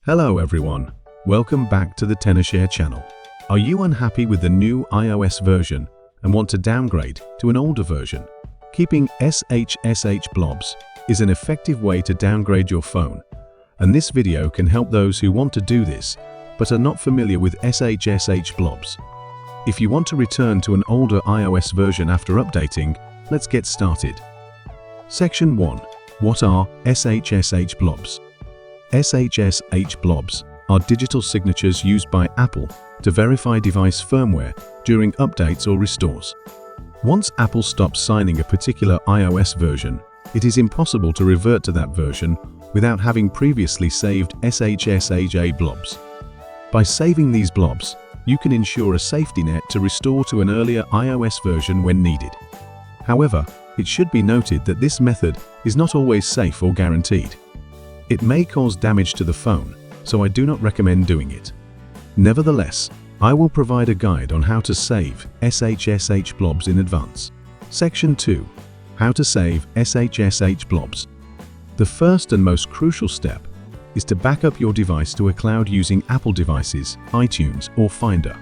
Hello everyone, welcome back to the Tenorshare channel. Are you unhappy with the new iOS version and want to downgrade to an older version? Keeping SHSH Blobs is an effective way to downgrade your phone, and this video can help those who want to do this but are not familiar with SHSH Blobs. If you want to return to an older iOS version after updating, let's get started. Section 1. What are SHSH Blobs? SHSH Blobs are digital signatures used by Apple to verify device firmware during updates or restores. Once Apple stops signing a particular iOS version, it is impossible to revert to that version without having previously saved SHSH Blobs. By saving these blobs, you can ensure a safety net to restore to an earlier iOS version when needed. However, it should be noted that this method is not always safe or guaranteed. It may cause damage to the phone, so I do not recommend doing it. Nevertheless, I will provide a guide on how to save SHSH Blobs in advance. Section 2. How to save SHSH Blobs. The first and most crucial step is to back up your device to a cloud using Apple devices, iTunes, or Finder.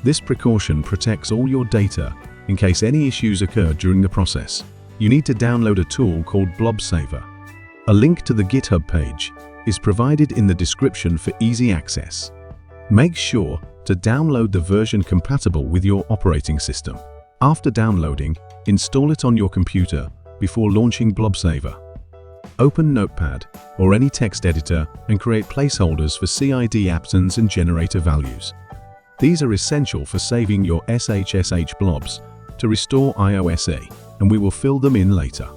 This precaution protects all your data in case any issues occur during the process. You need to download a tool called Blob Saver. A link to the GitHub page is provided in the description for easy access. Make sure to download the version compatible with your operating system. After downloading, install it on your computer before launching Blob Saver. Open Notepad or any text editor and create placeholders for CID absence and generator values. These are essential for saving your SHSH Blobs to restore iOS 8, and we will fill them in later.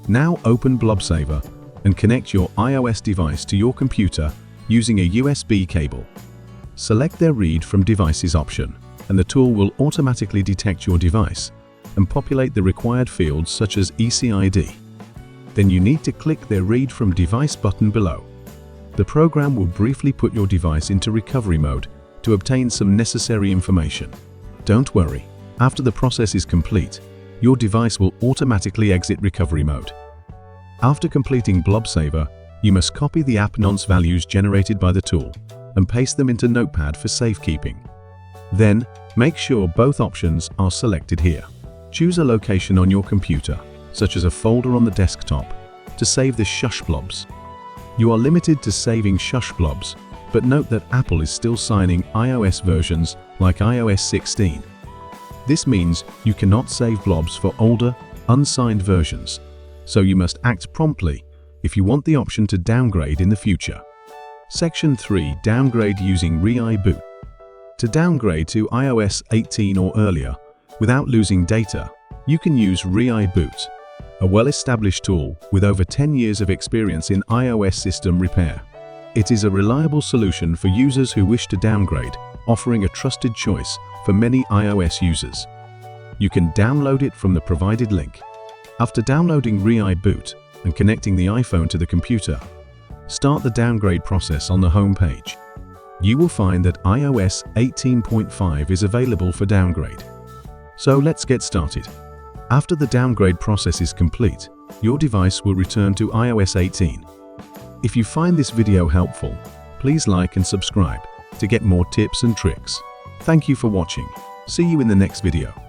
Now open Blob Saver and connect your iOS device to your computer using a USB cable. Select their Read from Devices option, and the tool will automatically detect your device and populate the required fields such as ECID. Then you need to click their Read from Device button below. The program will briefly put your device into recovery mode to obtain some necessary information. Don't worry, after the process is complete, your device will automatically exit recovery mode. After completing Blob Saver, you must copy the app nonce values generated by the tool and paste them into Notepad for safekeeping. Then, make sure both options are selected here. Choose a location on your computer, such as a folder on the desktop, to save the SHSH Blobs. You are limited to saving SHSH Blobs, but note that Apple is still signing iOS versions like iOS 16. This means you cannot save blobs for older, unsigned versions, so you must act promptly if you want the option to downgrade in the future. Section 3. Downgrade using ReiBoot. To downgrade to iOS 18 or earlier without losing data, you can use ReiBoot, a well-established tool with over 10 years of experience in iOS system repair. It is a reliable solution for users who wish to downgrade, offering a trusted choice for many iOS users. You can download it from the provided link. After downloading ReiBoot and connecting the iPhone to the computer, start the downgrade process on the home page. You will find that iOS 18.5 is available for downgrade. So let's get started. After the downgrade process is complete, your device will return to iOS 18. If you find this video helpful, please like and subscribe to get more tips and tricks. Thank you for watching. See you in the next video.